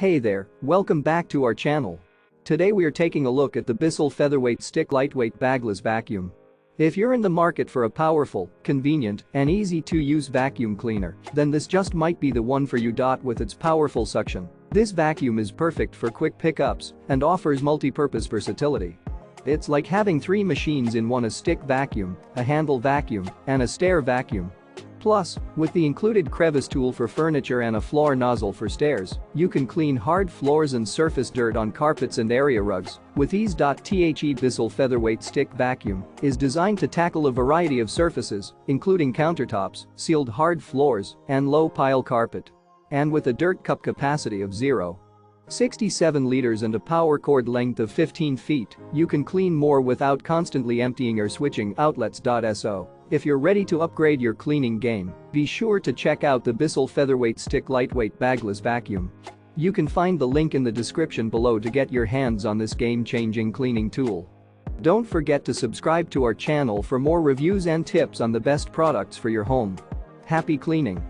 Hey there, welcome back to our channel. Today we are taking a look at the Bissell Featherweight Stick Lightweight Bagless Vacuum. If you're in the market for a powerful, convenient, and easy-to-use vacuum cleaner, then this just might be the one for you. With its powerful suction, this vacuum is perfect for quick pickups and offers multi-purpose versatility. It's like having three machines in one: a stick vacuum, a handle vacuum, and a stair vacuum. Plus, with the included Crevice tool for furniture and a floor nozzle for stairs, you can clean hard floors and surface dirt on carpets and area rugs with ease. The Bissell Featherweight Stick Vacuum is designed to tackle a variety of surfaces, including countertops, sealed hard floors, and low-pile carpet. And with a dirt cup capacity of 0.67 liters and a power cord length of 15 feet, you can clean more without constantly emptying or switching outlets. So, if you're ready to upgrade your cleaning game, be sure to check out the Bissell Featherweight Stick Lightweight Bagless Vacuum. You can find the link in the description below to get your hands on this game-changing cleaning tool. Don't forget to subscribe to our channel for more reviews and tips on the best products for your home. Happy cleaning!